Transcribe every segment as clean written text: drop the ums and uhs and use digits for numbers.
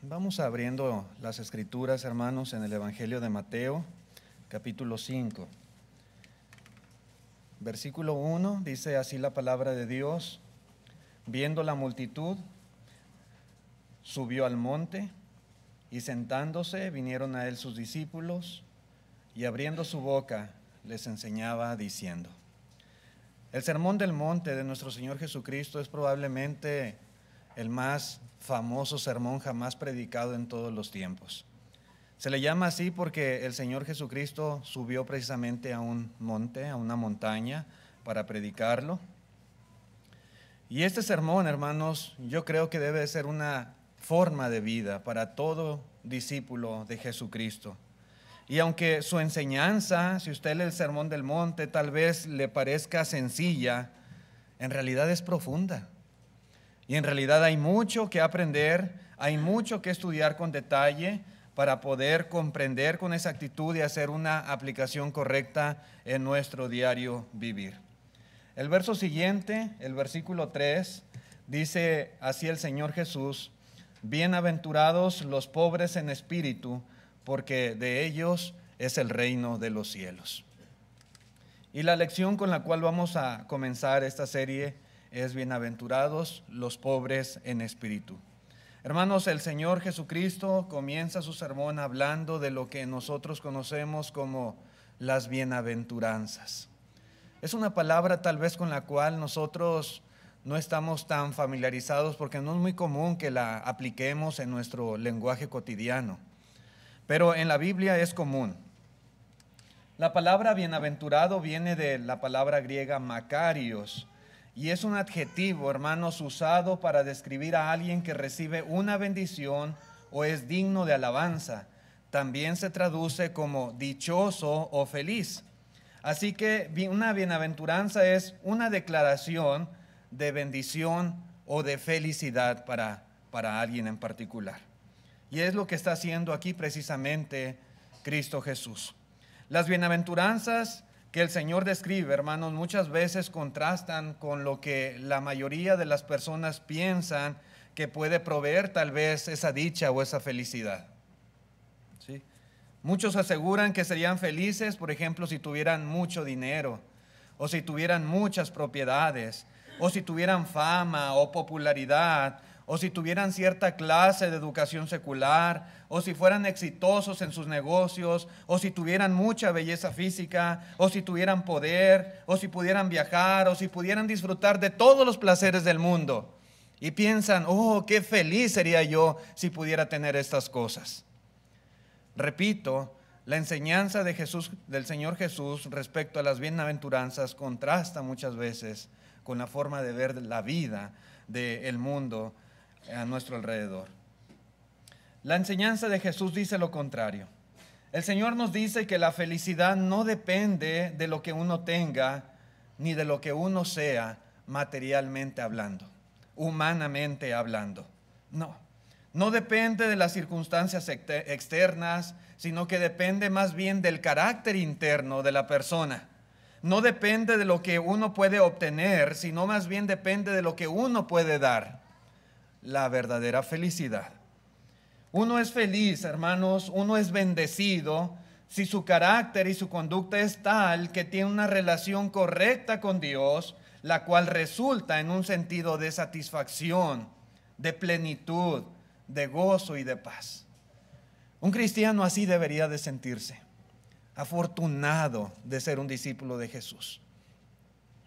Vamos abriendo las escrituras, hermanos, en el Evangelio de Mateo, capítulo 5. Versículo 1 dice así la palabra de Dios: viendo la multitud, subió al monte, y sentándose vinieron a él sus discípulos, y abriendo su boca les enseñaba diciendo. El sermón del monte de nuestro Señor Jesucristo es probablemente el más famoso sermón jamás predicado en todos los tiempos. Se le llama así porque el Señor Jesucristo subió precisamente a un monte, a una montaña, para predicarlo. Y este sermón, hermanos, yo creo que debe ser una forma de vida para todo discípulo de Jesucristo. Y aunque su enseñanza, si usted lee el Sermón del Monte, tal vez le parezca sencilla, en realidad es profunda. Y en realidad hay mucho que aprender, hay mucho que estudiar con detalle para poder comprender con exactitud y hacer una aplicación correcta en nuestro diario vivir. El verso siguiente, el versículo 3, dice así el Señor Jesús: bienaventurados los pobres en espíritu, porque de ellos es el reino de los cielos. Y la lección con la cual vamos a comenzar esta serie es bienaventurados los pobres en espíritu. Hermanos, el Señor Jesucristo comienza su sermón hablando de lo que nosotros conocemos como las bienaventuranzas. Es una palabra tal vez con la cual nosotros no estamos tan familiarizados porque no es muy común que la apliquemos en nuestro lenguaje cotidiano. Pero en la Biblia es común. La palabra bienaventurado viene de la palabra griega makarios, y es un adjetivo, hermanos, usado para describir a alguien que recibe una bendición o es digno de alabanza. También se traduce como dichoso o feliz. Así que una bienaventuranza es una declaración de bendición o de felicidad para alguien en particular. Y es lo que está haciendo aquí precisamente Cristo Jesús. Las bienaventuranzas que el Señor describe, hermanos, muchas veces contrastan con lo que la mayoría de las personas piensan que puede proveer tal vez esa dicha o esa felicidad. ¿Sí? Muchos aseguran que serían felices, por ejemplo, si tuvieran mucho dinero, o si tuvieran muchas propiedades, o si tuvieran fama o popularidad, o si tuvieran cierta clase de educación secular, o si fueran exitosos en sus negocios, o si tuvieran mucha belleza física, o si tuvieran poder, o si pudieran viajar, o si pudieran disfrutar de todos los placeres del mundo. Y piensan, oh, qué feliz sería yo si pudiera tener estas cosas. Repito, la enseñanza de Jesús, del Señor Jesús respecto a las bienaventuranzas contrasta muchas veces con la forma de ver la vida del mundo a nuestro alrededor. La enseñanza de Jesús dice lo contrario. El Señor nos dice que la felicidad no depende de lo que uno tenga, ni de lo que uno sea materialmente hablando, humanamente hablando. No depende de las circunstancias externas, sino que depende más bien del carácter interno de la persona. No depende de lo que uno puede obtener, sino más bien depende de lo que uno puede dar. La verdadera felicidad. Uno es feliz, hermanos, uno es bendecido si su carácter y su conducta es tal que tiene una relación correcta con Dios, la cual resulta en un sentido de satisfacción, de plenitud, de gozo y de paz. Un cristiano así debería de sentirse, afortunado de ser un discípulo de Jesús,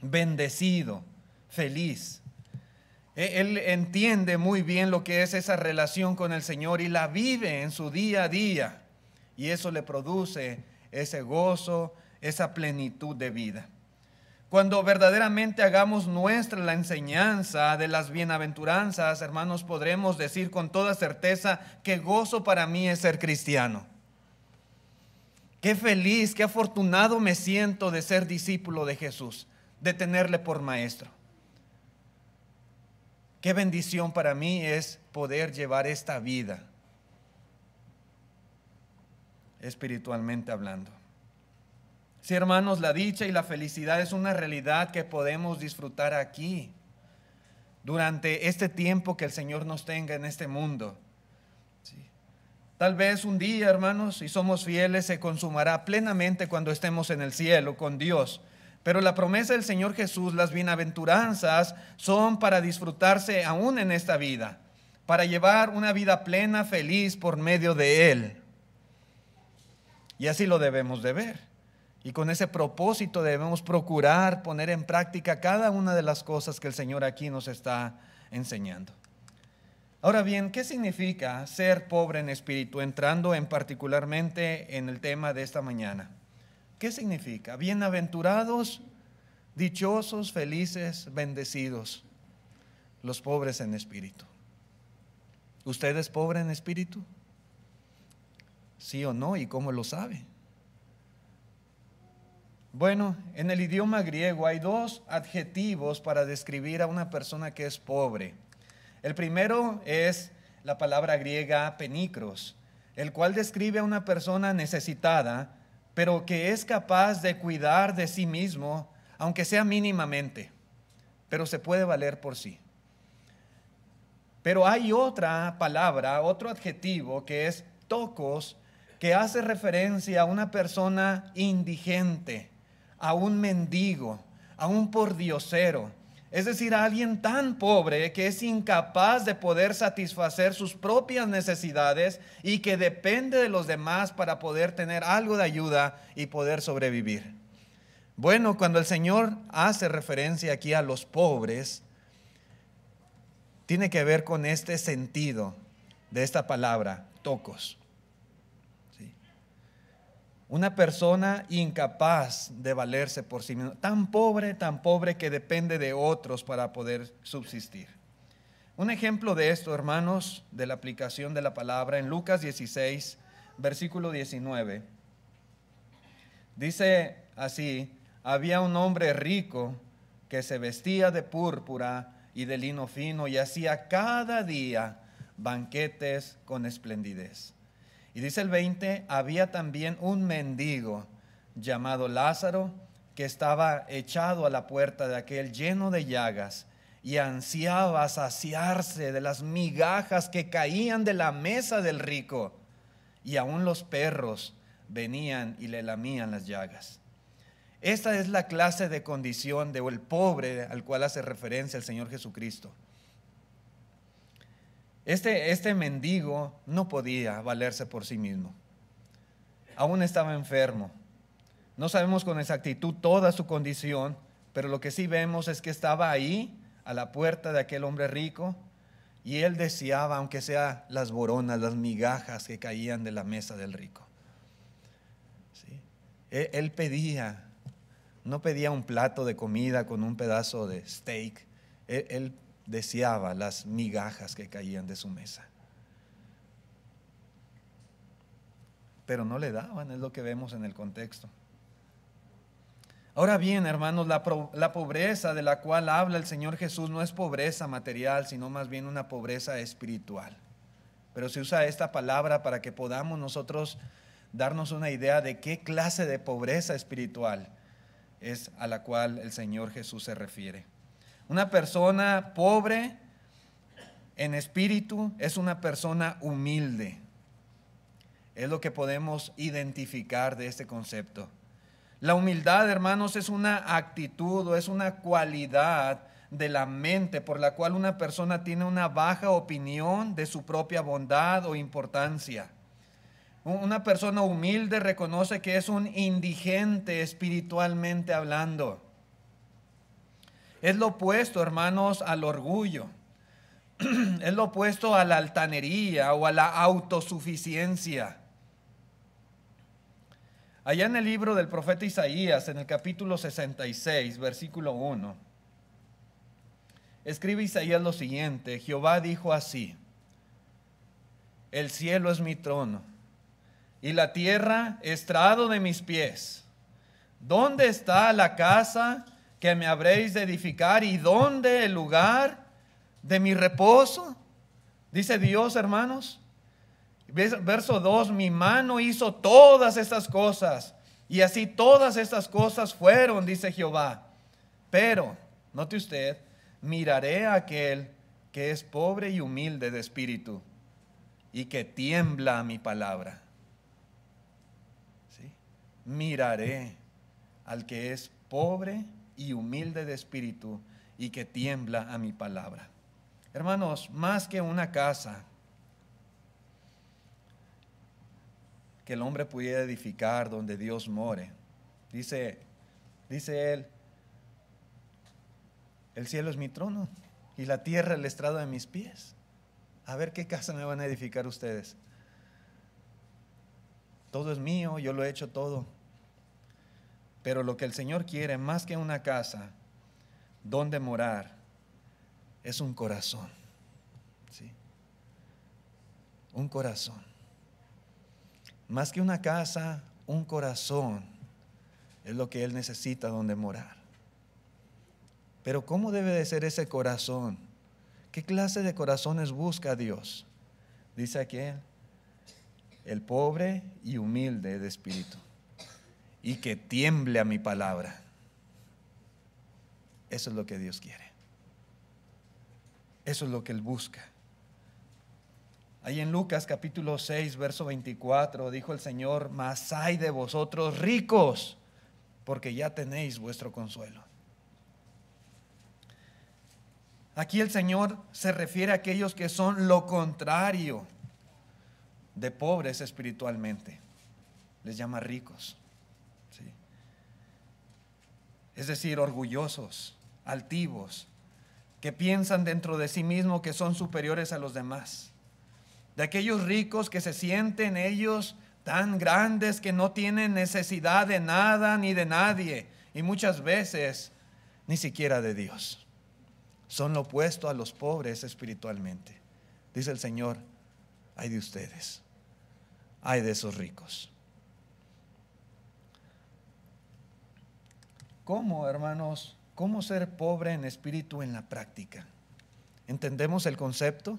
bendecido, feliz. Él entiende muy bien lo que es esa relación con el Señor y la vive en su día a día. Y eso le produce ese gozo, esa plenitud de vida. Cuando verdaderamente hagamos nuestra la enseñanza de las bienaventuranzas, hermanos, podremos decir con toda certeza que gozo para mí es ser cristiano. Qué feliz, qué afortunado me siento de ser discípulo de Jesús, de tenerle por maestro. Qué bendición para mí es poder llevar esta vida, espiritualmente hablando. Sí, hermanos, la dicha y la felicidad es una realidad que podemos disfrutar aquí, durante este tiempo que el Señor nos tenga en este mundo. Tal vez un día, hermanos, si somos fieles, se consumará plenamente cuando estemos en el cielo con Dios. Pero la promesa del Señor Jesús, las bienaventuranzas, son para disfrutarse aún en esta vida, para llevar una vida plena, feliz por medio de Él. Y así lo debemos de ver. Y con ese propósito debemos procurar poner en práctica cada una de las cosas que el Señor aquí nos está enseñando. Ahora bien, ¿qué significa ser pobre en espíritu? Entrando en particularmente en el tema de esta mañana. ¿Qué significa? Bienaventurados, dichosos, felices, bendecidos, los pobres en espíritu. ¿Usted es pobre en espíritu? ¿Sí o no? ¿Y cómo lo sabe? Bueno, en el idioma griego hay dos adjetivos para describir a una persona que es pobre. El primero es la palabra griega penikros, el cual describe a una persona necesitada, pero que es capaz de cuidar de sí mismo, aunque sea mínimamente, pero se puede valer por sí. Pero hay otra palabra, otro adjetivo que es tokos, que hace referencia a una persona indigente, a un mendigo, a un pordiosero. Es decir, a alguien tan pobre que es incapaz de poder satisfacer sus propias necesidades y que depende de los demás para poder tener algo de ayuda y poder sobrevivir. Bueno, cuando el Señor hace referencia aquí a los pobres, tiene que ver con este sentido de esta palabra, tokos. Una persona incapaz de valerse por sí misma, tan pobre que depende de otros para poder subsistir. Un ejemplo de esto, hermanos, de la aplicación de la palabra en Lucas 16, versículo 19. Dice así: había un hombre rico que se vestía de púrpura y de lino fino y hacía cada día banquetes con esplendidez. Y dice el 20, había también un mendigo llamado Lázaro que estaba echado a la puerta de aquel lleno de llagas y ansiaba saciarse de las migajas que caían de la mesa del rico, y aún los perros venían y le lamían las llagas. Esta es la clase de condición del pobre al cual hace referencia el Señor Jesucristo. Este mendigo no podía valerse por sí mismo. Aún estaba enfermo. No sabemos con exactitud toda su condición, pero lo que sí vemos es que estaba ahí a la puerta de aquel hombre rico y él deseaba, aunque sea las boronas, las migajas que caían de la mesa del rico. ¿Sí? Él pedía, no pedía un plato de comida con un pedazo de steak. Él deseaba las migajas que caían de su mesa. Pero no le daban, es lo que vemos en el contexto. Ahora bien, hermanos, la pobreza de la cual habla el Señor Jesús no es pobreza material, sino más bien una pobreza espiritual. Pero se usa esta palabra para que podamos nosotros darnos una idea de qué clase de pobreza espiritual es a la cual el Señor Jesús se refiere. Una persona pobre en espíritu es una persona humilde. Es lo que podemos identificar de este concepto. La humildad, hermanos, es una actitud o es una cualidad de la mente por la cual una persona tiene una baja opinión de su propia bondad o importancia. Una persona humilde reconoce que es un indigente espiritualmente hablando. Es lo opuesto, hermanos, al orgullo. Es lo opuesto a la altanería o a la autosuficiencia. Allá en el libro del profeta Isaías, en el capítulo 66, versículo 1, escribe Isaías lo siguiente: Jehová dijo así: el cielo es mi trono y la tierra estrado de mis pies. ¿Dónde está la casa que me habréis de edificar y dónde el lugar de mi reposo? Dice Dios, hermanos. Verso 2, mi mano hizo todas estas cosas y así todas estas cosas fueron, dice Jehová. Pero, note usted, miraré a aquel que es pobre y humilde de espíritu y que tiembla a mi palabra. ¿Sí? Miraré al que es pobre y humilde de espíritu y que tiembla a mi palabra. Hermanos, más que una casa que el hombre pudiera edificar donde Dios more, dice él, el cielo es mi trono y la tierra el estrado de mis pies. A ver qué casa me van a edificar ustedes. Todo es mío, yo lo he hecho todo. Pero lo que el Señor quiere, más que una casa donde morar, es un corazón. ¿Sí? Un corazón. Más que una casa, un corazón es lo que Él necesita donde morar. Pero ¿cómo debe de ser ese corazón? ¿Qué clase de corazones busca Dios? Dice aquí, el pobre y humilde de espíritu, y que tiemble a mi palabra. Eso es lo que Dios quiere. Eso es lo que Él busca. Ahí en Lucas capítulo 6, verso 24, dijo el Señor: mas ay de vosotros ricos, porque ya tenéis vuestro consuelo. Aquí el Señor se refiere a aquellos que son lo contrario de pobres espiritualmente. Les llama ricos. ¿Sí? Es decir, orgullosos, altivos, que piensan dentro de sí mismos que son superiores a los demás. De aquellos ricos que se sienten ellos tan grandes que no tienen necesidad de nada ni de nadie, y muchas veces ni siquiera de Dios. Son lo opuesto a los pobres espiritualmente. Dice el Señor: ay de ustedes, ay de esos ricos. ¿Cómo, hermanos? ¿Cómo ser pobre en espíritu en la práctica? ¿Entendemos el concepto?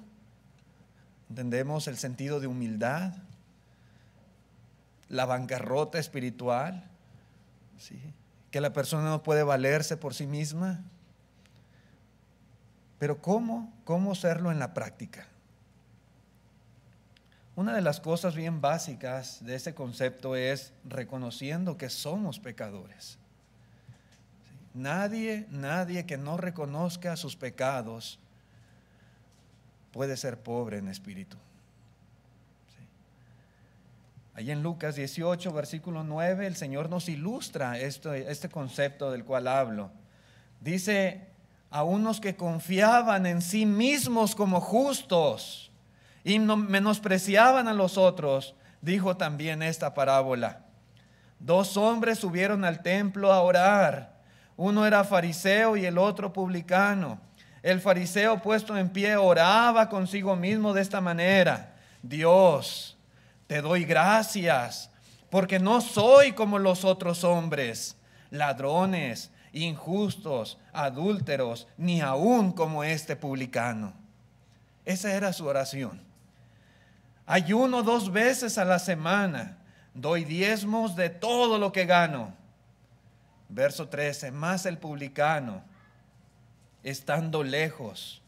¿Entendemos el sentido de humildad? La bancarrota espiritual, ¿sí? Que la persona no puede valerse por sí misma. Pero ¿cómo serlo en la práctica? Una de las cosas bien básicas de ese concepto es reconociendo que somos pecadores. Nadie que no reconozca sus pecados puede ser pobre en espíritu. Ahí en Lucas 18, versículo 9, el Señor nos ilustra este concepto del cual hablo. Dice: a unos que confiaban en sí mismos como justos y menospreciaban a los otros, dijo también esta parábola. 2 hombres subieron al templo a orar. Uno era fariseo y el otro publicano. El fariseo, puesto en pie, oraba consigo mismo de esta manera: Dios, te doy gracias, porque no soy como los otros hombres, ladrones, injustos, adúlteros, ni aún como este publicano. Esa era su oración. Ayuno 2 veces a la semana, doy diezmos de todo lo que gano. Verso 13, mas el publicano, estando lejos,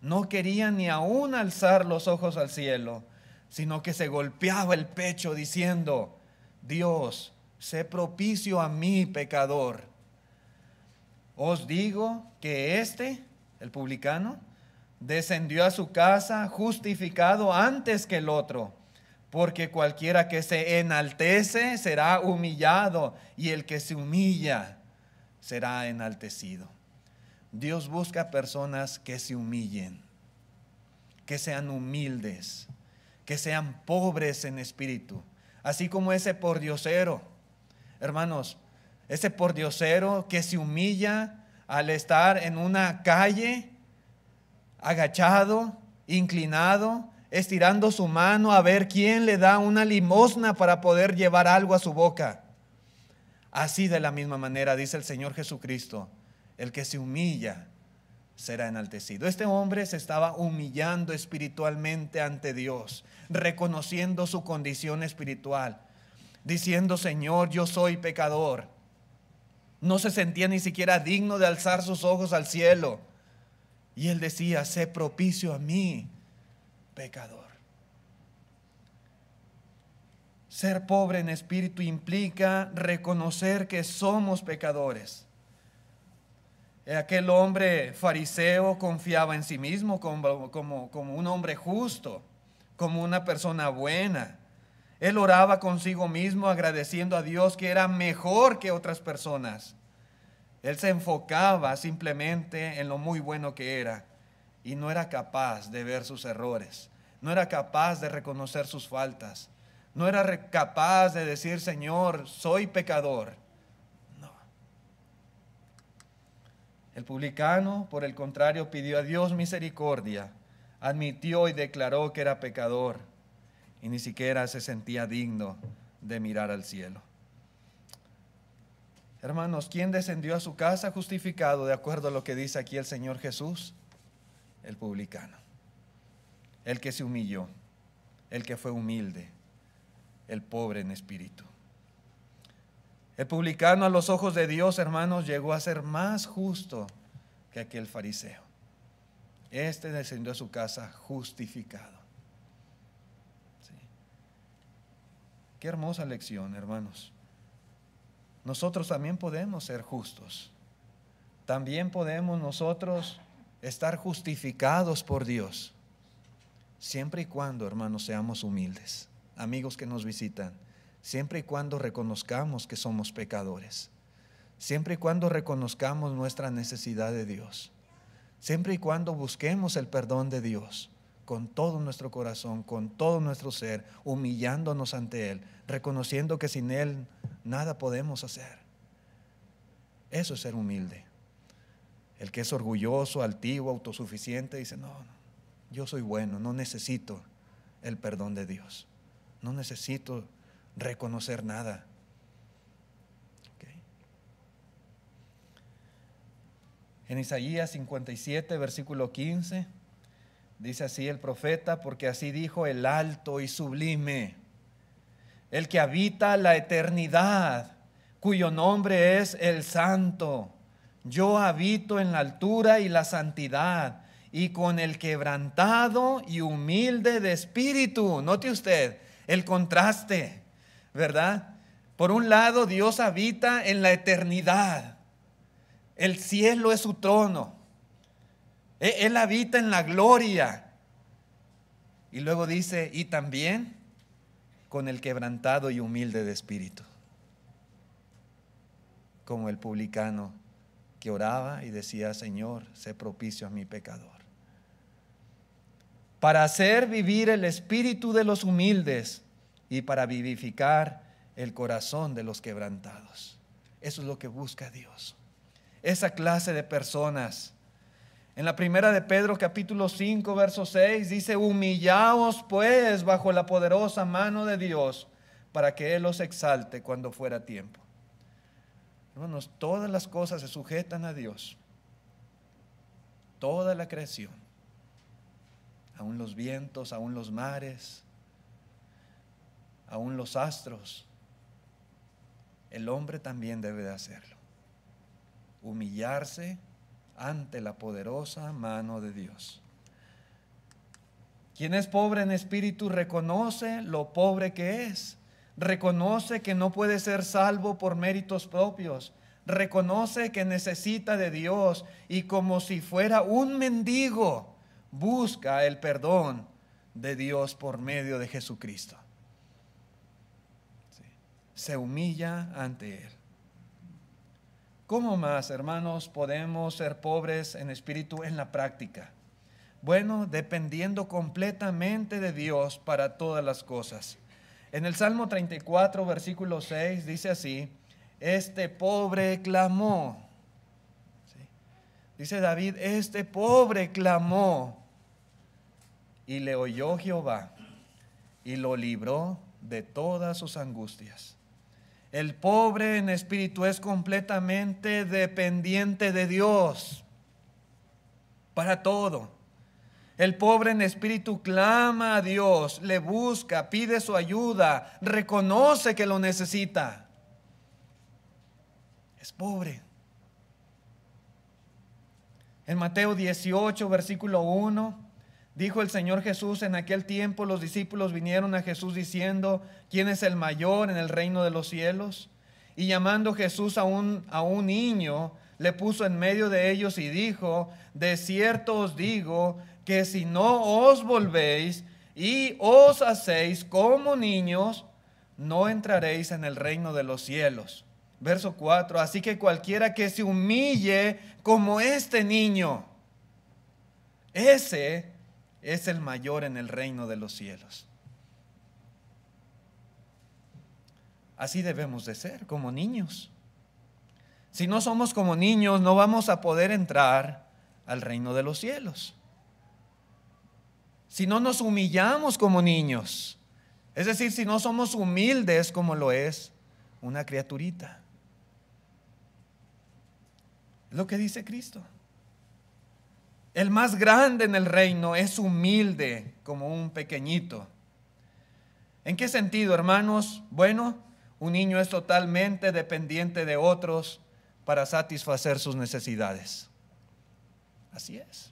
no quería ni aún alzar los ojos al cielo, sino que se golpeaba el pecho diciendo: Dios, sé propicio a mí, pecador. Os digo que el publicano, descendió a su casa justificado antes que el otro, porque cualquiera que se enaltece será humillado, y el que se humilla será enaltecido. Dios busca personas que se humillen, que sean humildes, que sean pobres en espíritu, así como ese pordiosero. Hermanos, ese pordiosero que se humilla al estar en una calle, agachado, inclinado, estirando su mano a ver quién le da una limosna para poder llevar algo a su boca. Así, de la misma manera, dice el Señor Jesucristo: el que se humilla será enaltecido. Este hombre se estaba humillando espiritualmente ante Dios, reconociendo su condición espiritual, diciendo: Señor, yo soy pecador. No se sentía ni siquiera digno de alzar sus ojos al cielo. Y él decía: sé propicio a mí, pecador. Ser pobre en espíritu implica reconocer que somos pecadores. Aquel hombre fariseo confiaba en sí mismo como un hombre justo, como una persona buena. Él oraba consigo mismo agradeciendo a Dios que era mejor que otras personas. Él se enfocaba simplemente en lo muy bueno que era y no era capaz de ver sus errores, no era capaz de reconocer sus faltas, no era capaz de decir, Señor, soy pecador. No. El publicano, por el contrario, pidió a Dios misericordia, admitió y declaró que era pecador y ni siquiera se sentía digno de mirar al cielo. Hermanos, ¿quién descendió a su casa justificado de acuerdo a lo que dice aquí el Señor Jesús? El publicano, el que se humilló, el que fue humilde, el pobre en espíritu. El publicano a los ojos de Dios, hermanos, llegó a ser más justo que aquel fariseo. Este descendió a su casa justificado. Sí. Qué hermosa lección, hermanos. Nosotros también podemos ser justos. También podemos nosotros estar justificados por Dios. Siempre y cuando, hermanos, seamos humildes. Amigos que nos visitan, siempre y cuando reconozcamos que somos pecadores. Siempre y cuando reconozcamos nuestra necesidad de Dios. Siempre y cuando busquemos el perdón de Dios con todo nuestro corazón, con todo nuestro ser, humillándonos ante Él, reconociendo que sin Él nada podemos hacer. Eso es ser humilde. El que es orgulloso, altivo, autosuficiente, dice, no, yo soy bueno, no necesito el perdón de Dios. No necesito reconocer nada. Okay. En Isaías 57, versículo 15, dice así el profeta, porque así dijo el alto y sublime, el que habita la eternidad, cuyo nombre es el Santo. Yo habito en la altura y la santidad, y con el quebrantado y humilde de espíritu. Note usted el contraste, ¿verdad? Por un lado, Dios habita en la eternidad. El cielo es su trono. Él habita en la gloria. Y luego dice, y también con el quebrantado y humilde de espíritu. Como el publicano que oraba y decía, Señor, sé propicio a mi pecador. Para hacer vivir el espíritu de los humildes y para vivificar el corazón de los quebrantados. Eso es lo que busca Dios. Esa clase de personas. En la primera de Pedro capítulo 5 verso 6 dice, humillaos pues bajo la poderosa mano de Dios para que Él los exalte cuando fuera tiempo. Hermanos, todas las cosas se sujetan a Dios. Toda la creación. Aún los vientos, aún los mares, aún los astros. El hombre también debe de hacerlo. Humillarse ante la poderosa mano de Dios. Quien es pobre en espíritu reconoce lo pobre que es. Reconoce que no puede ser salvo por méritos propios. Reconoce que necesita de Dios y como si fuera un mendigo, busca el perdón de Dios por medio de Jesucristo. Sí. Se humilla ante Él. ¿Cómo más, hermanos, podemos ser pobres en espíritu en la práctica? Bueno, dependiendo completamente de Dios para todas las cosas. En el Salmo 34, versículo 6, dice así, este pobre clamó. ¿Sí? Dice David, este pobre clamó y le oyó Jehová y lo libró de todas sus angustias. El pobre en espíritu es completamente dependiente de Dios para todo. El pobre en espíritu clama a Dios, le busca, pide su ayuda, reconoce que lo necesita. Es pobre. En Mateo 18, versículo 1, Dijo el Señor Jesús: en aquel tiempo los discípulos vinieron a Jesús diciendo: ¿quién es el mayor en el reino de los cielos? Y llamando Jesús a un niño, le puso en medio de ellos y dijo: de cierto os digo que si no os volvéis y os hacéis como niños, no entraréis en el reino de los cielos. Verso 4: así que cualquiera que se humille como este niño, ese es el mayor en el reino de los cielos. Así debemos de ser, como niños. Si no somos como niños, no vamos a poder entrar al reino de los cielos. Si no nos humillamos como niños, es decir, si no somos humildes como lo es una criaturita. Es lo que dice Cristo. El más grande en el reino es humilde como un pequeñito. ¿En qué sentido, hermanos? Bueno, un niño es totalmente dependiente de otros para satisfacer sus necesidades. Así es.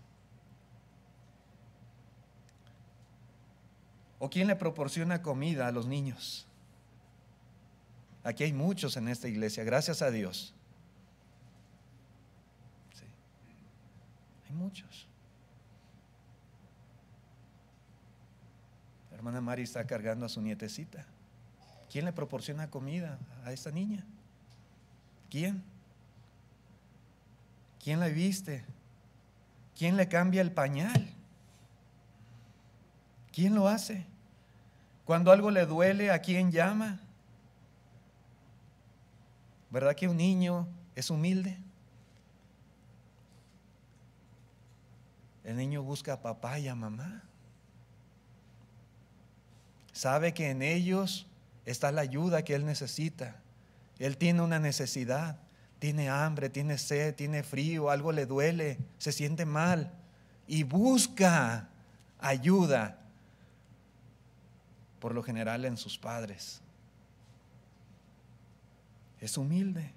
¿O quién le proporciona comida a los niños? Aquí hay muchos en esta iglesia, gracias a Dios. Sí, hay muchos. La hermana Mari está cargando a su nietecita. ¿Quién le proporciona comida a esta niña? ¿Quién? ¿Quién la viste? ¿Quién le cambia el pañal? ¿Quién lo hace? Cuando algo le duele, ¿a quién llama? ¿Verdad que un niño es humilde? El niño busca a papá y a mamá. Sabe que en ellos está la ayuda que él necesita. Él tiene una necesidad, tiene hambre, tiene sed, tiene frío, algo le duele, se siente mal y busca ayuda, por lo general en sus padres. Es humilde.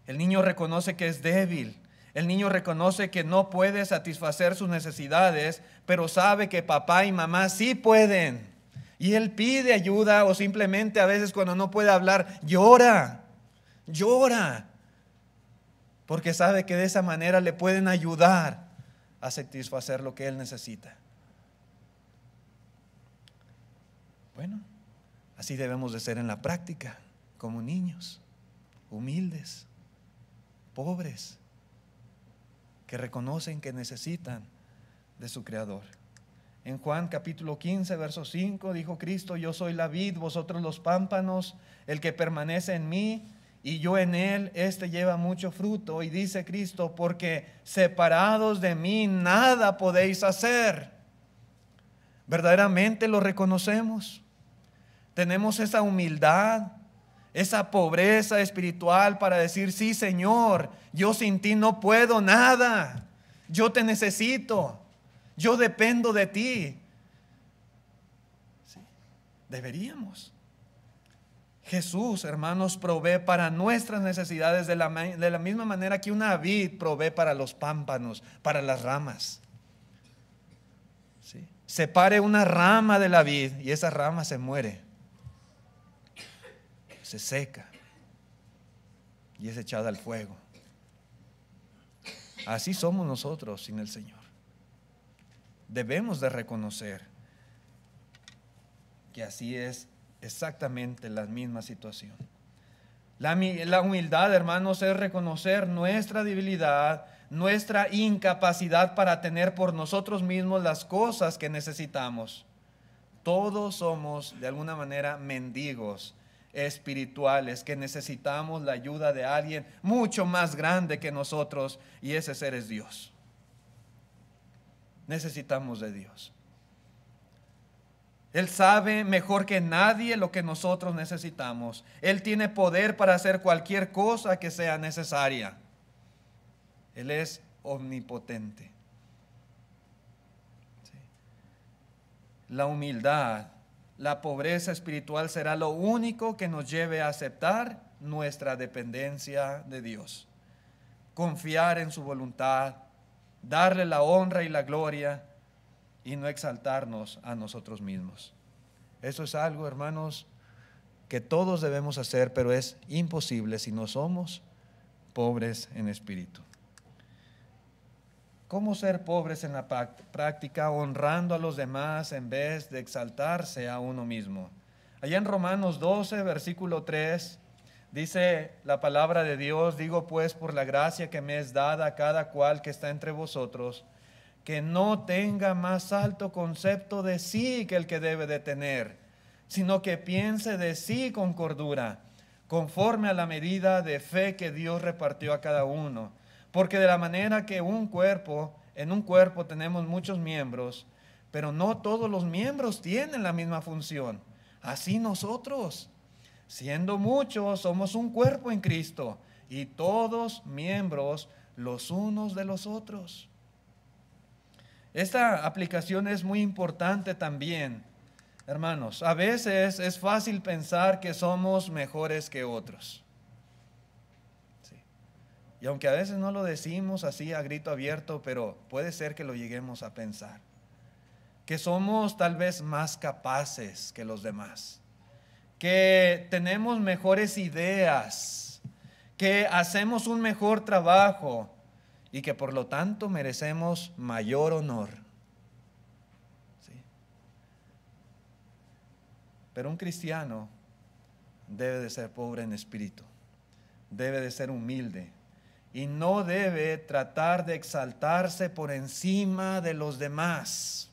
El niño reconoce que es débil. El niño reconoce que no puede satisfacer sus necesidades, pero sabe que papá y mamá sí pueden. Y él pide ayuda, o simplemente a veces cuando no puede hablar, llora, porque sabe que de esa manera le pueden ayudar a satisfacer lo que él necesita. Bueno, así debemos de ser en la práctica, como niños, humildes, pobres, que reconocen que necesitan de su Creador. En Juan capítulo 15, verso 5, dijo Cristo: yo soy la vid, vosotros los pámpanos, el que permanece en mí y yo en él, este lleva mucho fruto. Y dice Cristo: porque separados de mí nada podéis hacer. ¿Verdaderamente lo reconocemos? Tenemos esa humildad, esa pobreza espiritual para decir: sí, Señor, yo sin ti no puedo nada, yo te necesito, yo dependo de ti. Sí, deberíamos. Jesús, hermanos, provee para nuestras necesidades de la misma manera que una vid provee para los pámpanos, para las ramas. Sí. Separe una rama de la vid y esa rama se muere, se seca y es echada al fuego. Así somos nosotros sin el Señor. Debemos de reconocer que así es exactamente la misma situación. La humildad, hermanos, es reconocer nuestra debilidad, nuestra incapacidad para tener por nosotros mismos las cosas que necesitamos. Todos somos de alguna manera mendigos espirituales que necesitamos la ayuda de alguien mucho más grande que nosotros, y ese ser es Dios. Necesitamos de Dios. Él sabe mejor que nadie lo que nosotros necesitamos. Él tiene poder para hacer cualquier cosa que sea necesaria. Él es omnipotente. Sí. La humildad, la pobreza espiritual será lo único que nos lleve a aceptar nuestra dependencia de Dios, confiar en su voluntad darle la honra y la gloria y no exaltarnos a nosotros mismos. Eso es algo, hermanos, que todos debemos hacer, pero es imposible si no somos pobres en espíritu. ¿Cómo ser pobres en la práctica? Honrando a los demás en vez de exaltarse a uno mismo. Allá en Romanos 12, versículo 3, dice la palabra de Dios: digo pues por la gracia que me es dada a cada cual que está entre vosotros, que no tenga más alto concepto de sí que el que debe de tener, sino que piense de sí con cordura, conforme a la medida de fe que Dios repartió a cada uno. Porque de la manera que en un cuerpo tenemos muchos miembros, pero no todos los miembros tienen la misma función. Así nosotros, siendo muchos, somos un cuerpo en Cristo, y todos miembros los unos de los otros. Esta aplicación es muy importante también, hermanos. A veces es fácil pensar que somos mejores que otros. Y aunque a veces no lo decimos así a grito abierto, pero puede ser que lo lleguemos a pensar. Que somos tal vez más capaces que los demás. Que tenemos mejores ideas. Que hacemos un mejor trabajo. Y que por lo tanto merecemos mayor honor. ¿Sí? Pero un cristiano debe de ser pobre en espíritu. Debe de ser humilde. Y no debe tratar de exaltarse por encima de los demás.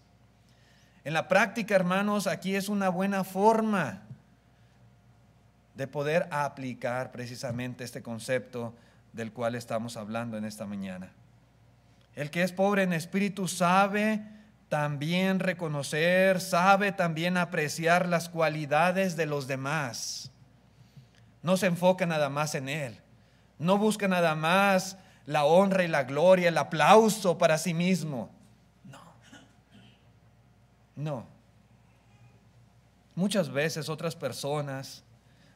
En la práctica, hermanos, aquí es una buena forma de poder aplicar precisamente este concepto del cual estamos hablando en esta mañana. El que es pobre en espíritu sabe también reconocer, sabe también apreciar las cualidades de los demás. No se enfoca nada más en él. No busca nada más la honra y la gloria, el aplauso para sí mismo. No. Muchas veces otras personas,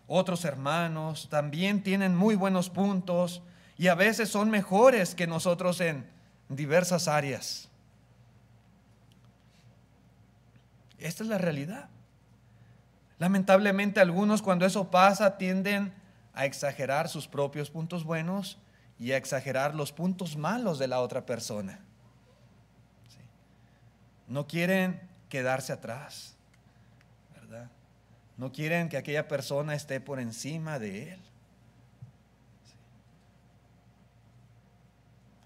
otros hermanos, también tienen muy buenos puntos y a veces son mejores que nosotros en diversas áreas. Esta es la realidad. Lamentablemente algunos, cuando eso pasa, tienden a exagerar sus propios puntos buenos y a exagerar los puntos malos de la otra persona. ¿Sí? No quieren quedarse atrás, ¿verdad? No quieren que aquella persona esté por encima de él. ¿Sí?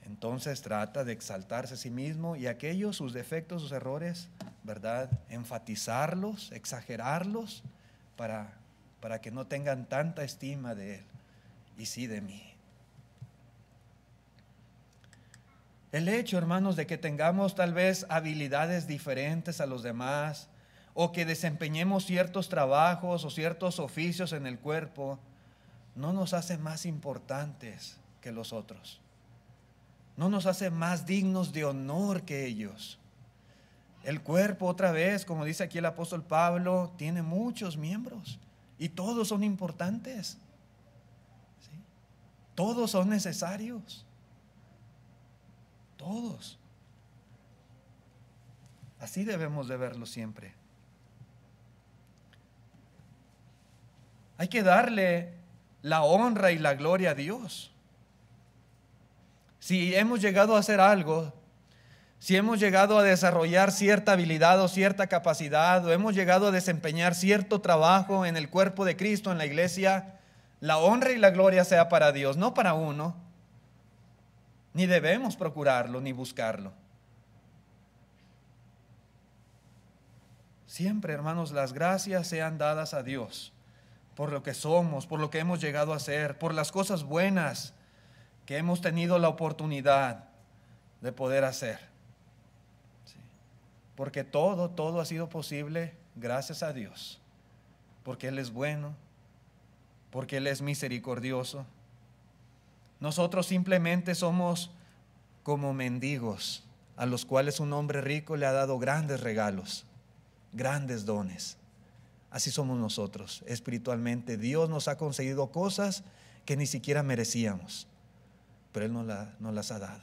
Entonces trata de exaltarse a sí mismo y aquellos, sus defectos, sus errores, ¿verdad? Enfatizarlos, exagerarlos para que no tengan tanta estima de él y sí de mí. El hecho, hermanos, de que tengamos tal vez habilidades diferentes a los demás o que desempeñemos ciertos trabajos o ciertos oficios en el cuerpo, no nos hace más importantes que los otros. No nos hace más dignos de honor que ellos. El cuerpo, otra vez, como dice aquí el apóstol Pablo, tiene muchos miembros. Y todos son importantes. ¿Sí? Todos son necesarios. Todos. Así debemos de verlo siempre. Hay que darle la honra y la gloria a Dios. Si hemos llegado a hacer algo, si hemos llegado a desarrollar cierta habilidad o cierta capacidad, o hemos llegado a desempeñar cierto trabajo en el cuerpo de Cristo, en la iglesia, la honra y la gloria sea para Dios, no para uno. Ni debemos procurarlo, ni buscarlo. Siempre, hermanos, las gracias sean dadas a Dios por lo que somos, por lo que hemos llegado a ser, por las cosas buenas que hemos tenido la oportunidad de poder hacer. Porque todo ha sido posible gracias a Dios. Porque Él es bueno, porque Él es misericordioso. Nosotros simplemente somos como mendigos a los cuales un hombre rico le ha dado grandes regalos, grandes dones. Así somos nosotros espiritualmente. Dios nos ha concedido cosas que ni siquiera merecíamos, pero Él nos las ha dado.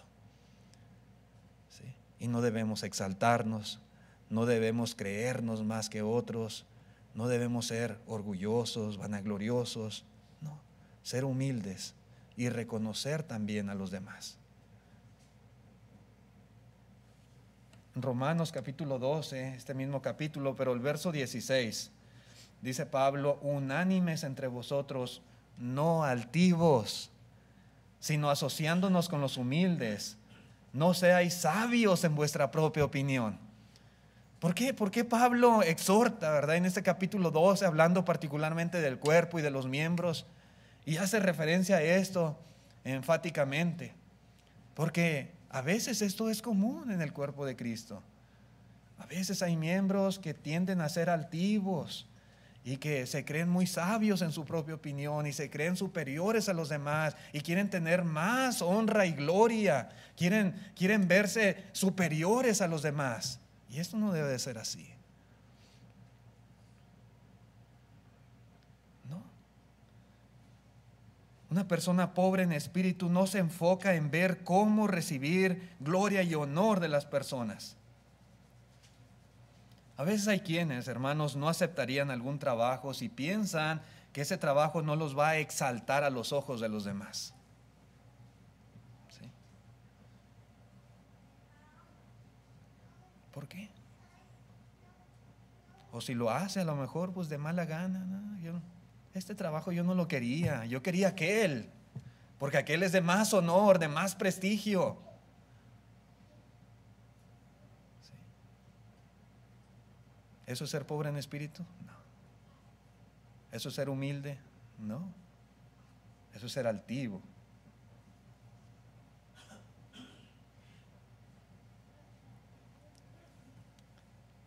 Y no debemos exaltarnos, no debemos creernos más que otros, no debemos ser orgullosos, vanagloriosos, no, ser humildes y reconocer también a los demás. En Romanos capítulo 12, este mismo capítulo, pero el verso 16, dice Pablo: unánimes entre vosotros, no altivos, sino asociándonos con los humildes. No seáis sabios en vuestra propia opinión. ¿Por qué? ¿Por qué Pablo exhorta, verdad, en este capítulo 12, hablando particularmente del cuerpo y de los miembros, y hace referencia a esto enfáticamente? Porque a veces esto es común en el cuerpo de Cristo. A veces hay miembros que tienden a ser altivos y que se creen muy sabios en su propia opinión y se creen superiores a los demás y quieren tener más honra y gloria, quieren verse superiores a los demás. Y esto no debe de ser así. No. Una persona pobre en espíritu no se enfoca en ver cómo recibir gloria y honor de las personas. A veces hay quienes, hermanos, no aceptarían algún trabajo si piensan que ese trabajo no los va a exaltar a los ojos de los demás. ¿Sí? ¿Por qué? O si lo hace a lo mejor pues de mala gana, ¿no? Este trabajo yo no lo quería, yo quería aquel, porque aquel es de más honor, de más prestigio. ¿Sí? ¿Eso es ser pobre en espíritu? No. ¿Eso es ser humilde? No. Eso es ser altivo.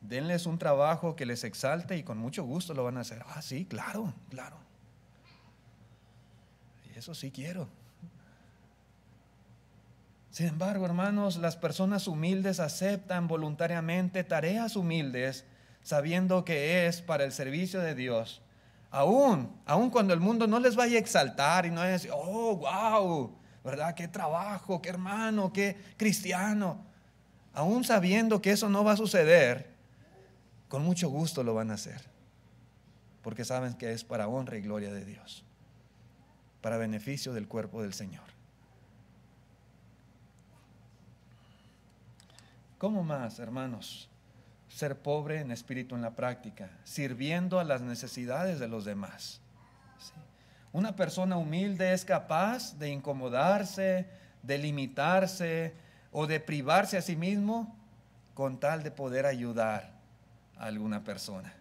Denles un trabajo que les exalte y con mucho gusto lo van a hacer. Ah, sí, claro, claro. Y eso sí quiero. Sin embargo, hermanos, las personas humildes aceptan voluntariamente tareas humildes, sabiendo que es para el servicio de Dios. Aún cuando el mundo no les vaya a exaltar y no vaya a decir: oh, wow, ¿verdad? Qué trabajo, qué hermano, qué cristiano. Aún sabiendo que eso no va a suceder, con mucho gusto lo van a hacer, porque saben que es para honra y gloria de Dios, para beneficio del cuerpo del Señor. ¿Cómo más, hermanos, ser pobre en espíritu en la práctica? Sirviendo a las necesidades de los demás. ¿Sí? Una persona humilde es capaz de incomodarse, de limitarse o de privarse a sí mismo con tal de poder ayudar a alguna persona.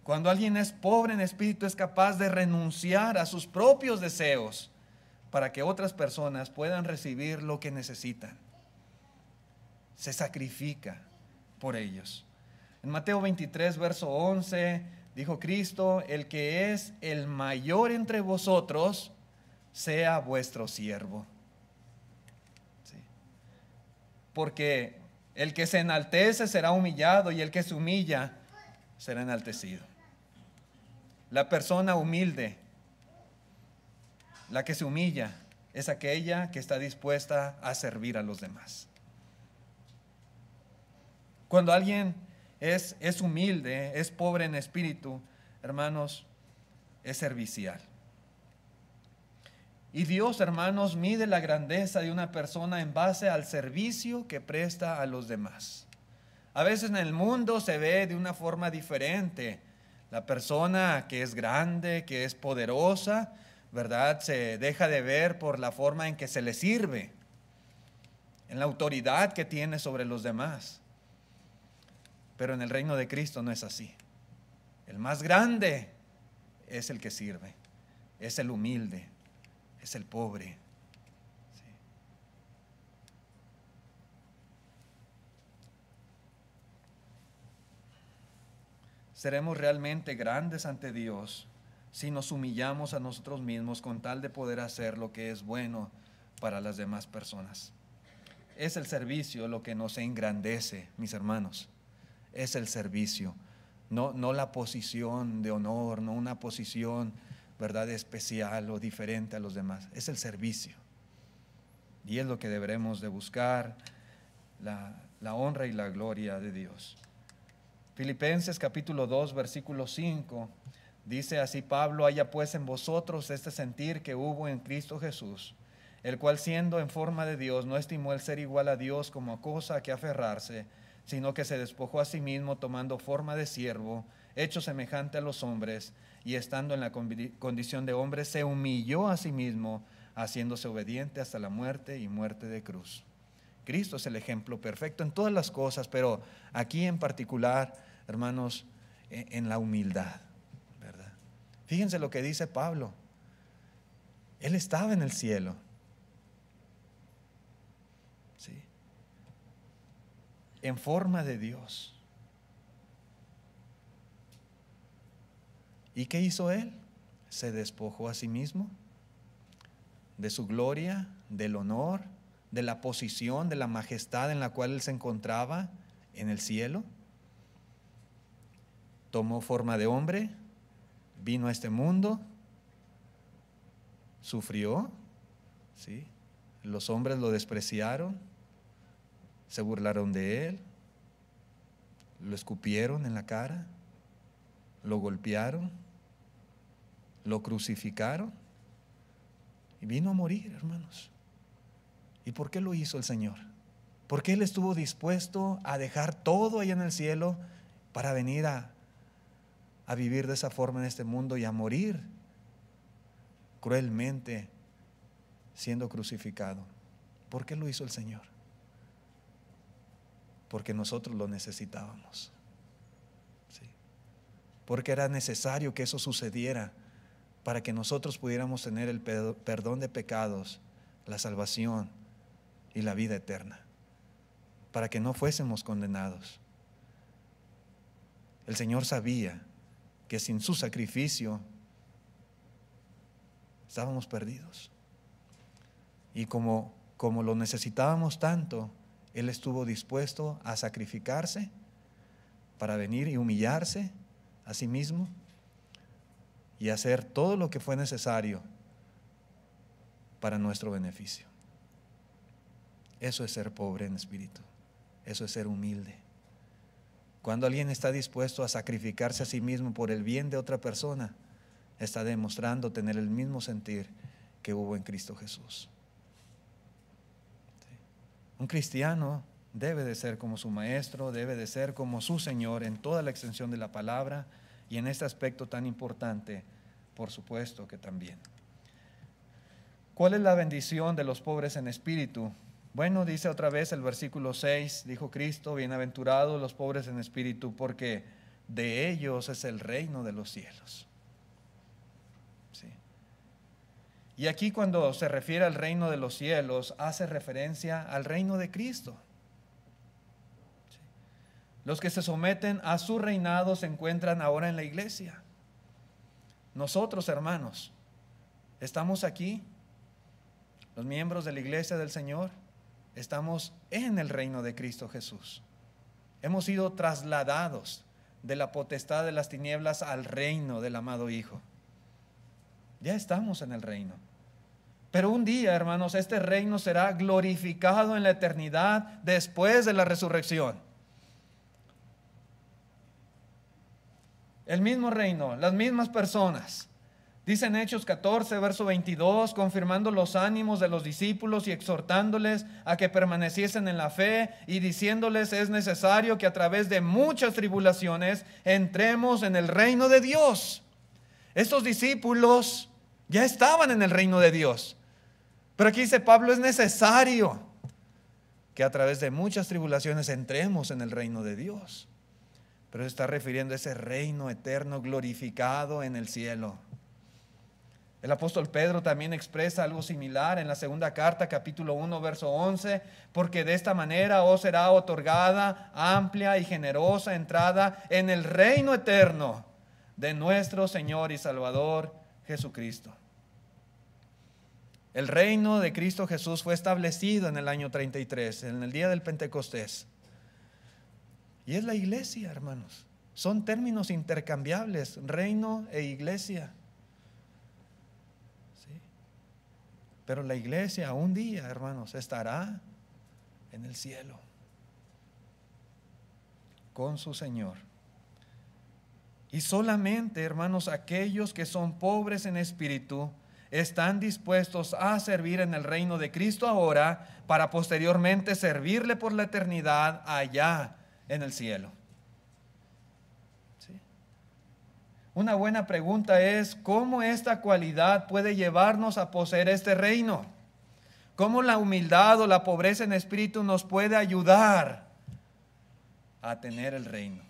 Cuando alguien es pobre en espíritu, es capaz de renunciar a sus propios deseos para que otras personas puedan recibir lo que necesitan. Se sacrifica por ellos. En Mateo 23, verso 11, dijo Cristo: el que es el mayor entre vosotros, sea vuestro siervo. ¿Sí? Porque el que se enaltece será humillado, y el que se humilla será enaltecido. La persona humilde, la que se humilla, es aquella que está dispuesta a servir a los demás. Cuando alguien es humilde, es pobre en espíritu, hermanos, es servicial. Y Dios, hermanos, mide la grandeza de una persona en base al servicio que presta a los demás. A veces en el mundo se ve de una forma diferente. La persona que es grande, que es poderosa, ¿verdad?, se deja de ver por la forma en que se le sirve, en la autoridad que tiene sobre los demás. Pero en el reino de Cristo no es así. El más grande es el que sirve, es el humilde, es el pobre. ¿Sí? Seremos realmente grandes ante Dios si nos humillamos a nosotros mismos con tal de poder hacer lo que es bueno para las demás personas. Es el servicio lo que nos engrandece, mis hermanos. Es el servicio, no la posición de honor, no una posición, ¿verdad?, especial o diferente a los demás. Es el servicio. Y es lo que deberemos de buscar, la honra y la gloria de Dios. Filipenses capítulo 2, versículo 5, dice así Pablo: haya pues en vosotros este sentir que hubo en Cristo Jesús, el cual siendo en forma de Dios, no estimó el ser igual a Dios como a cosa a que aferrarse, sino que se despojó a sí mismo, tomando forma de siervo, hecho semejante a los hombres, y estando en la condición de hombre, se humilló a sí mismo, haciéndose obediente hasta la muerte y muerte de cruz. Cristo es el ejemplo perfecto en todas las cosas, pero aquí en particular, hermanos, en la humildad, ¿verdad? Fíjense lo que dice Pablo. Él estaba en el cielo, ¿sí?, en forma de Dios. ¿Y qué hizo Él? Se despojó a sí mismo de su gloria, del honor, de la posición, de la majestad en la cual Él se encontraba en el cielo. Tomó forma de hombre, vino a este mundo, sufrió, ¿sí? Los hombres lo despreciaron, se burlaron de Él, lo escupieron en la cara, lo golpearon, lo crucificaron y vino a morir, hermanos. ¿Y por qué lo hizo el Señor? Porque Él estuvo dispuesto a dejar todo ahí en el cielo para venir a vivir de esa forma en este mundo y a morir cruelmente siendo crucificado. ¿Por qué lo hizo el Señor? Porque nosotros lo necesitábamos, ¿sí? Porque era necesario que eso sucediera para que nosotros pudiéramos tener el perdón de pecados, la salvación y la vida eterna, para que no fuésemos condenados. El Señor sabía que sin su sacrificio estábamos perdidos. Y como lo necesitábamos tanto, Él estuvo dispuesto a sacrificarse para venir y humillarse a sí mismo y hacer todo lo que fue necesario para nuestro beneficio. Eso es ser pobre en espíritu, eso es ser humilde. Cuando alguien está dispuesto a sacrificarse a sí mismo por el bien de otra persona, está demostrando tener el mismo sentir que hubo en Cristo Jesús. Un cristiano debe de ser como su maestro, debe de ser como su Señor en toda la extensión de la palabra, y en este aspecto tan importante, por supuesto que también. ¿Cuál es la bendición de los pobres en espíritu? Bueno, dice otra vez el versículo 6, dijo Cristo: bienaventurados los pobres en espíritu, porque de ellos es el reino de los cielos. ¿Sí? Y aquí cuando se refiere al reino de los cielos, hace referencia al reino de Cristo. ¿Sí? Los que se someten a su reinado se encuentran ahora en la iglesia. Nosotros, hermanos, estamos aquí, los miembros de la iglesia del Señor, estamos en el reino de Cristo Jesús. Hemos sido trasladados de la potestad de las tinieblas al reino del amado Hijo. Ya estamos en el reino. Pero un día, hermanos, este reino será glorificado en la eternidad después de la resurrección. El mismo reino, las mismas personas. Dice en Hechos 14, verso 22, confirmando los ánimos de los discípulos y exhortándoles a que permaneciesen en la fe y diciéndoles: es necesario que a través de muchas tribulaciones entremos en el reino de Dios. Estos discípulos ya estaban en el reino de Dios. Pero aquí dice Pablo: es necesario que a través de muchas tribulaciones entremos en el reino de Dios. Pero se está refiriendo a ese reino eterno glorificado en el cielo. El apóstol Pedro también expresa algo similar en la segunda carta, capítulo 1, verso 11, porque de esta manera os será otorgada amplia y generosa entrada en el reino eterno de nuestro Señor y Salvador Jesucristo. El reino de Cristo Jesús fue establecido en el año 33, en el día del Pentecostés. Y es la iglesia, hermanos. Son términos intercambiables, reino e iglesia. Pero la iglesia un día, hermanos, estará en el cielo. con su Señor. Y solamente, hermanos, aquellos que son pobres en espíritu están dispuestos a servir en el reino de Cristo ahora, para posteriormente servirle por la eternidad allá en el cielo. ¿Sí? Una buena pregunta es, ¿cómo esta cualidad puede llevarnos a poseer este reino? ¿Cómo la humildad o la pobreza en espíritu nos puede ayudar a tener el reino?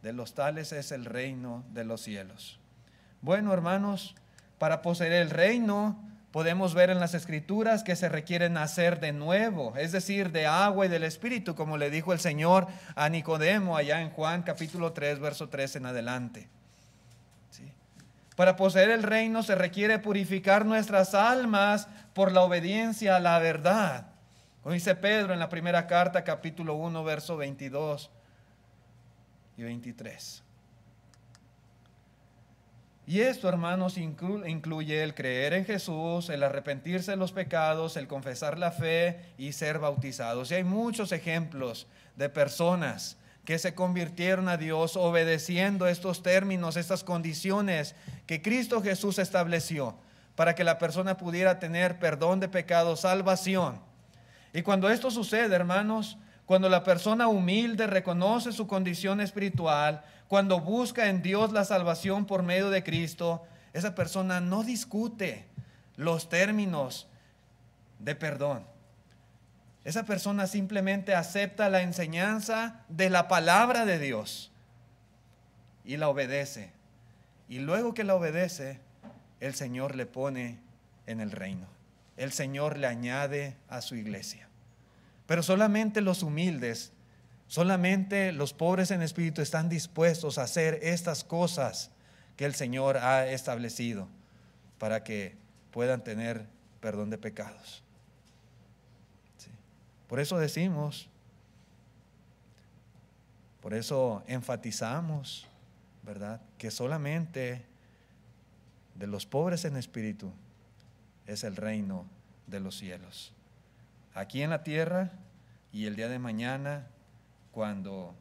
De los tales es el reino de los cielos. Bueno, hermanos, para poseer el reino podemos ver en las Escrituras que se requiere nacer de nuevo, es decir, de agua y del Espíritu, como le dijo el Señor a Nicodemo allá en Juan capítulo 3, verso 3 en adelante. ¿Sí? Para poseer el reino se requiere purificar nuestras almas por la obediencia a la verdad. Como dice Pedro en la primera carta, capítulo 1, verso 22 y 23. Y esto, hermanos, incluye el creer en Jesús, el arrepentirse de los pecados, el confesar la fe y ser bautizados. Y hay muchos ejemplos de personas que se convirtieron a Dios obedeciendo estos términos, estas condiciones que Cristo Jesús estableció para que la persona pudiera tener perdón de pecados, salvación. Y cuando esto sucede, hermanos, cuando la persona humilde reconoce su condición espiritual, cuando busca en Dios la salvación por medio de Cristo, esa persona no discute los términos de perdón. Esa persona simplemente acepta la enseñanza de la palabra de Dios y la obedece. Y luego que la obedece, el Señor le pone en el reino. El Señor le añade a su iglesia. Pero solamente los humildes, solamente los pobres en espíritu están dispuestos a hacer estas cosas que el Señor ha establecido para que puedan tener perdón de pecados. Sí. Por eso decimos, por eso enfatizamos, ¿verdad?, que solamente de los pobres en espíritu es el reino de los cielos. Aquí en la tierra y el día de mañana cuando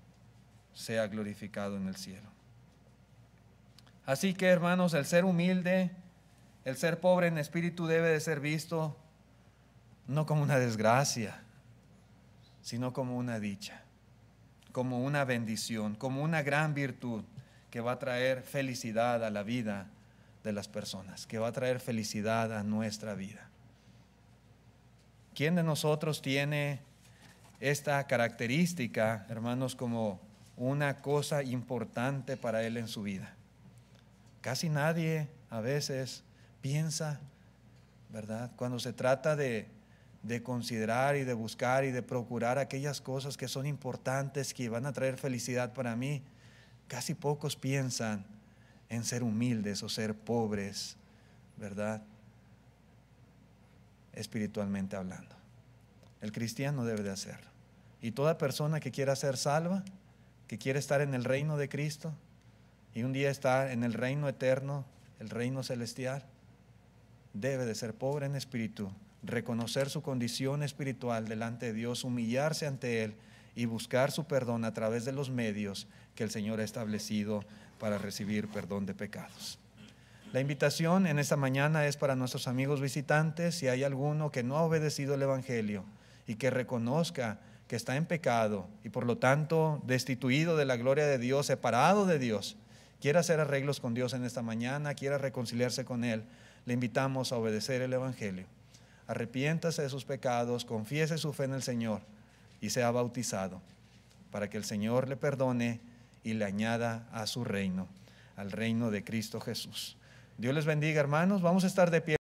sea glorificado en el cielo. Así que, hermanos, el ser humilde, el ser pobre en espíritu debe de ser visto no como una desgracia, sino como una dicha, como una bendición, como una gran virtud que va a traer felicidad a la vida de las personas, que va a traer felicidad a nuestra vida. ¿Quién de nosotros tiene esta característica, hermanos, como una cosa importante para él en su vida? Casi nadie a veces piensa, ¿verdad?, cuando se trata de considerar y de buscar y de procurar aquellas cosas que son importantes, que van a traer felicidad para mí, casi pocos piensan en ser humildes o ser pobres, ¿verdad?, espiritualmente hablando. El cristiano debe de hacerlo. Y toda persona que quiera ser salva, que quiere estar en el reino de Cristo y un día estar en el reino eterno, el reino celestial, debe de ser pobre en espíritu, reconocer su condición espiritual delante de Dios, humillarse ante Él y buscar su perdón a través de los medios que el Señor ha establecido para recibir perdón de pecados. La invitación en esta mañana es para nuestros amigos visitantes. Si hay alguno que no ha obedecido el Evangelio y que reconozca que está en pecado y por lo tanto destituido de la gloria de Dios, separado de Dios, quiera hacer arreglos con Dios en esta mañana, quiera reconciliarse con Él, le invitamos a obedecer el Evangelio. Arrepiéntase de sus pecados, confiese su fe en el Señor y sea bautizado para que el Señor le perdone y le añada a su reino, al reino de Cristo Jesús. Dios les bendiga, hermanos. Vamos a estar de pie.